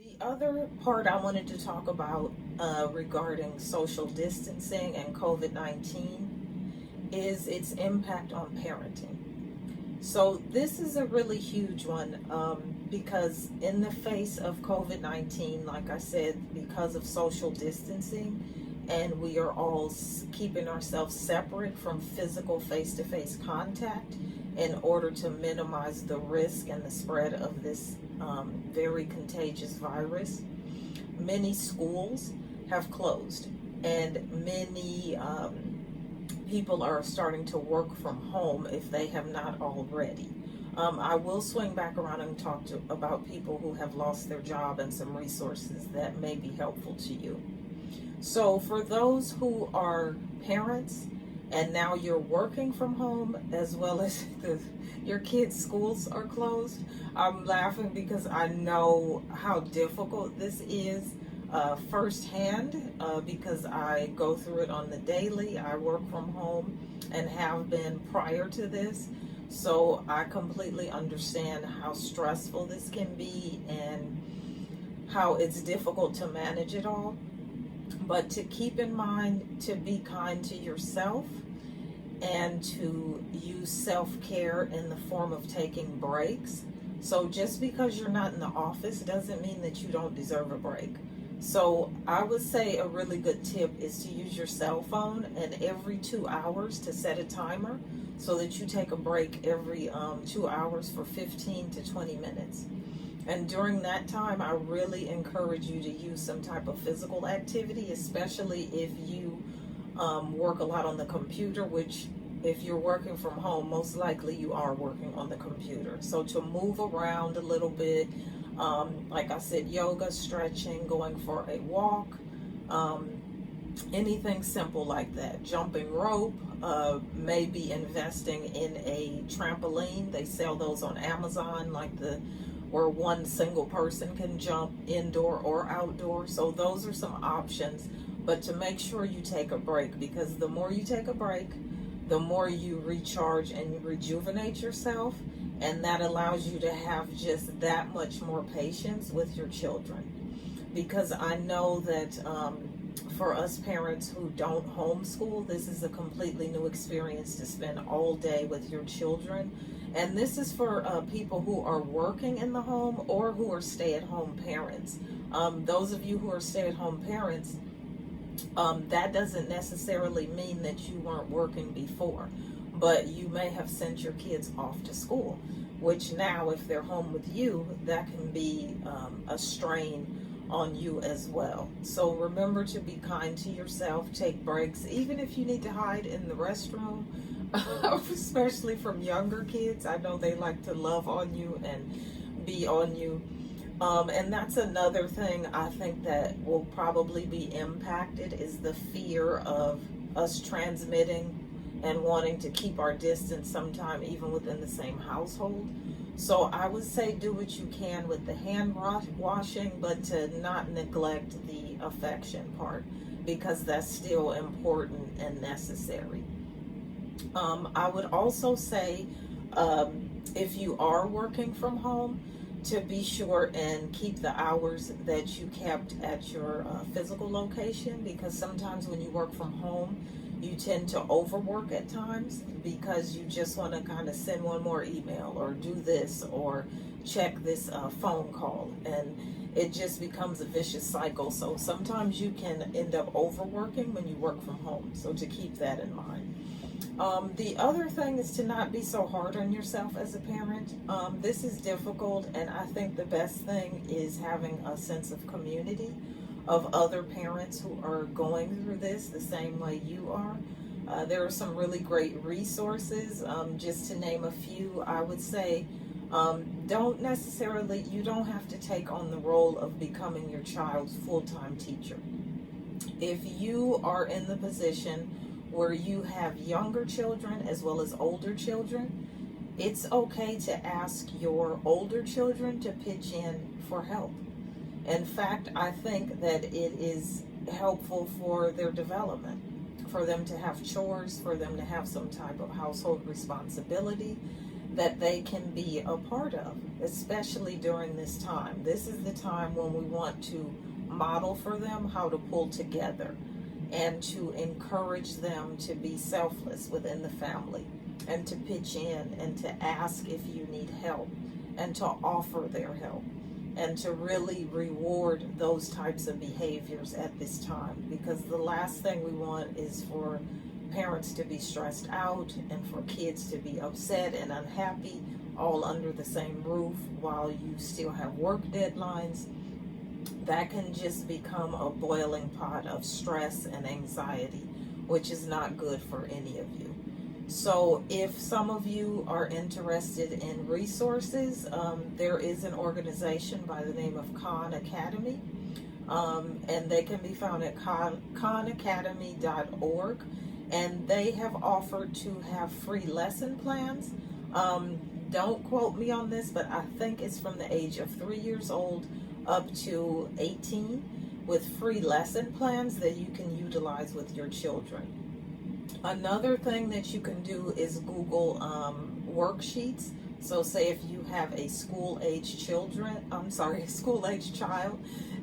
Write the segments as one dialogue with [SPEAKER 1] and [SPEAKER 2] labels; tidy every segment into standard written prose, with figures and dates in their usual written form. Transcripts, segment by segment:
[SPEAKER 1] The other part I wanted to talk about regarding social distancing and COVID-19 is its impact on parenting. So, this is a really huge one because, in the face of COVID-19, like I said, because of social distancing, and we are all keeping ourselves separate from physical face to face contact in order to minimize the risk and the spread of this very contagious virus. Many schools have closed, and many people are starting to work from home if they have not already. I will swing back around and about people who have lost their job and some resources that may be helpful to you. So, for those who are parents and now you're working from home as well as your kids' schools are closed, I'm laughing because I know how difficult this is firsthand because I go through it on the daily. I work from home and have been prior to this. So I completely understand how stressful this can be and how it's difficult to manage it all. But to keep in mind to be kind to yourself and to use self-care in the form of taking breaks. So just because you're not in the office doesn't mean that you don't deserve a break. So I would say a really good tip is to use your cell phone and every 2 hours to set a timer so that you take a break every 2 hours for 15 to 20 minutes. And during that time, I really encourage you to use some type of physical activity, especially if you work a lot on the computer, which if you're working from home, most likely you are working on the computer. So to move around a little bit, like I said, yoga, stretching, going for a walk, anything simple like that. Jumping rope, maybe investing in a trampoline. They sell those on Amazon, where one single person can jump indoor or outdoor. So those are some options, but to make sure you take a break, because the more you take a break, the more you recharge and you rejuvenate yourself, and that allows you to have just that much more patience with your children. Because I know that for us parents who don't homeschool, this is a completely new experience to spend all day with your children. And this is for people who are working in the home or who are stay-at-home parents. Those of you who are stay-at-home parents, that doesn't necessarily mean that you weren't working before, but you may have sent your kids off to school, which now, if they're home with you, that can be a strain on you as well. So remember to be kind to yourself, take breaks, even if you need to hide in the restroom, especially from younger kids. I know they like to love on you and be on you. And that's another thing I think that will probably be impacted is the fear of us transmitting and wanting to keep our distance sometime even within the same household. So I would say do what you can with the hand washing, but to not neglect the affection part, because that's still important and necessary. I would also say if you are working from home, to be sure and keep the hours that you kept at your physical location, because sometimes when you work from home, you tend to overwork at times because you just want to kind of send one more email or do this or check this phone call, and it just becomes a vicious cycle. So sometimes you can end up overworking when you work from home, so to keep that in mind. The other thing is to not be so hard on yourself as a parent. This is difficult, and I think the best thing is having a sense of community of other parents who are going through this the same way you are. There are some really great resources. Just to name a few, I would say you don't have to take on the role of becoming your child's full-time teacher. If you are in the position where you have younger children as well as older children, it's okay to ask your older children to pitch in for help. In fact, I think that it is helpful for their development, for them to have chores, for them to have some type of household responsibility, that they can be a part of, especially during this time. This is the time when we want to model for them how to pull together and to encourage them to be selfless within the family and to pitch in and to ask if you need help and to offer their help and to really reward those types of behaviors at this time, because the last thing we want is for parents to be stressed out and for kids to be upset and unhappy all under the same roof while you still have work deadlines. That can just become a boiling pot of stress and anxiety, which is not good for any of you. So if some of you are interested in resources, there is an organization by the name of Khan Academy, and they can be found at khanacademy.org, and they have offered to have free lesson plans. Don't quote me on this, but I think it's from the age of 3 years old up to 18, with free lesson plans that you can utilize with your children. Another thing that you can do is Google worksheets. So say if you have a school-age child,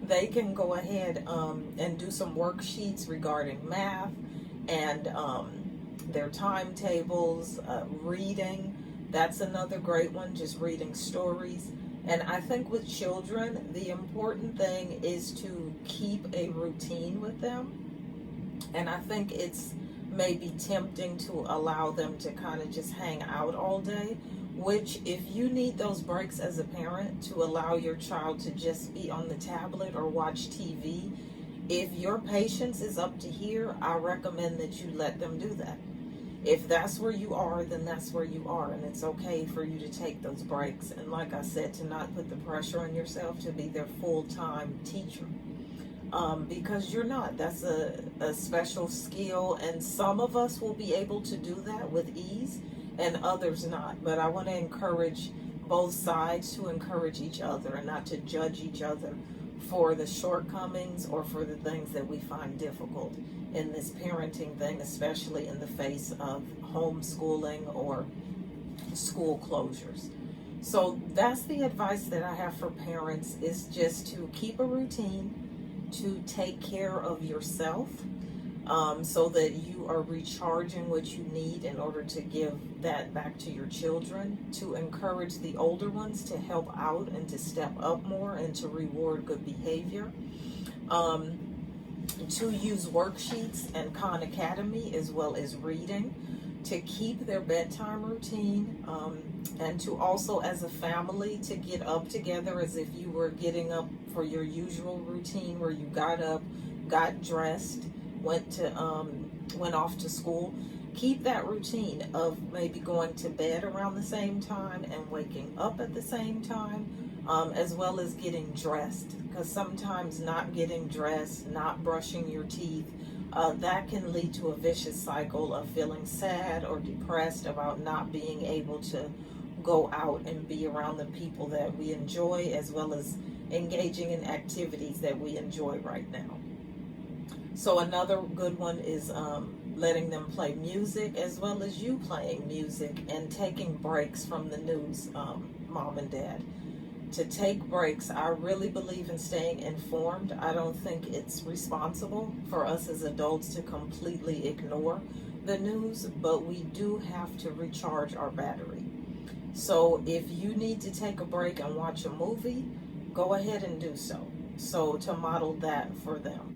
[SPEAKER 1] they can go ahead and do some worksheets regarding math and their timetables, reading. That's another great one, just reading stories. And I think with children, the important thing is to keep a routine with them. And I think it's maybe tempting to allow them to kind of just hang out all day, which if you need those breaks as a parent to allow your child to just be on the tablet or watch TV, if your patience is up to here, I recommend that you let them do that. If that's where you are, then that's where you are, and it's okay for you to take those breaks. And like I said, to not put the pressure on yourself to be their full-time teacher. Because you're not. That's a special skill, and some of us will be able to do that with ease and others not. But I want to encourage both sides to encourage each other and not to judge each other for the shortcomings or for the things that we find difficult in this parenting thing, especially in the face of homeschooling or school closures. So that's the advice that I have for parents, is just to keep a routine, to take care of yourself, so that you are recharging what you need in order to give that back to your children, to encourage the older ones to help out and to step up more and to reward good behavior, to use worksheets and Khan Academy as well as reading, to keep their bedtime routine, and to also as a family to get up together as if you were getting up for your usual routine where you got up, got dressed, went off to school. Keep that routine of maybe going to bed around the same time and waking up at the same time, as well as getting dressed, because sometimes not getting dressed, not brushing your teeth, that can lead to a vicious cycle of feeling sad or depressed about not being able to go out and be around the people that we enjoy, as well as engaging in activities that we enjoy right now. So another good one is letting them play music, as well as you playing music, and taking breaks from the news, mom and dad. To take breaks. I really believe in staying informed. I don't think it's responsible for us as adults to completely ignore the news, but we do have to recharge our battery. So if you need to take a break and watch a movie, go ahead and do so. So to model that for them.